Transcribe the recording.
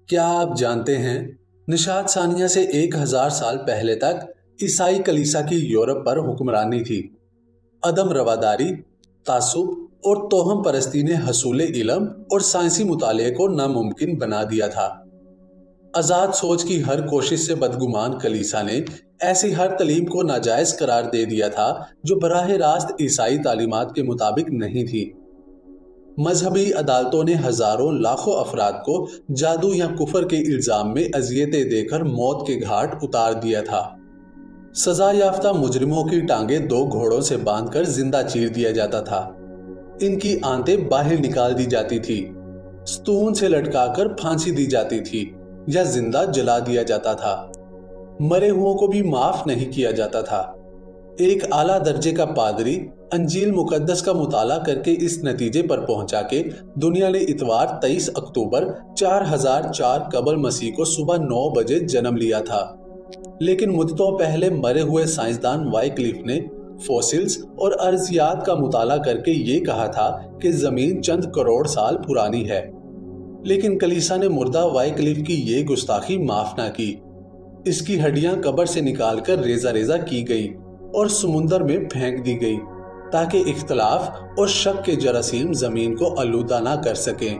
کیا آپ جانتے ہیں نشاط ثانیہ سے 1000 سال پہلے تک عیسائی کلیسا کی یورپ پر حکمرانی تھی۔ عدم رواداری، تعصب اور توہم پرستی نے حصول علم اور سائنسی مطالعے کو ناممکن بنا دیا تھا۔ آزاد سوچ کی ہر کوشش سے بدگمان کلیسا نے ایسی ہر تعلیم کو ناجائز قرار دے دیا تھا جو براہ راست عیسائی تعلیمات کے مطابق نہیں تھی۔ مذہبی عدالتوں نے ہزاروں لاکھوں افراد کو جادو یا کفر کے الزام میں اذیتیں دے کر موت کے گھاٹ اتار دیا تھا۔ سزا یافتہ مجرموں کی ٹانگیں 2 گھوڑوں سے باندھ کر زندہ چیر دیا جاتا تھا۔ ان کی آنتیں باہر نکال دی جاتی تھی، ستون سے لٹکا کر پھانسی دی جاتی تھی یا زندہ جلا دیا جاتا تھا۔ مرے ہوں کو بھی معاف نہیں کیا جاتا تھا۔ ایک اعلیٰ درجے کا پادری انجیل مقدس کا مطالعہ کر کے اس نتیجے پر پہنچا کہ دنیا نے اتوار 23 اکتوبر 4004 قبل مسیح کو صبح 9 بجے جنم لیا تھا، لیکن مدتوں پہلے مرے ہوئے سائنسدان وائیکلف نے فوسلز اور ارضیات کا مطالعہ کر کے یہ کہا تھا کہ زمین چند کروڑ سال پرانی ہے، لیکن کلیسا نے مردہ وائیکلف کی یہ گستاخی معاف نہ کی۔ اس کی ہڈیاں قبر سے نکال کر ریزہ ریزہ کی گئیں اور سمندر میں پھینک دی گئی تاکہ اختلاف اور شک کے جراثیم زمین کو آلودہ نہ کر سکیں۔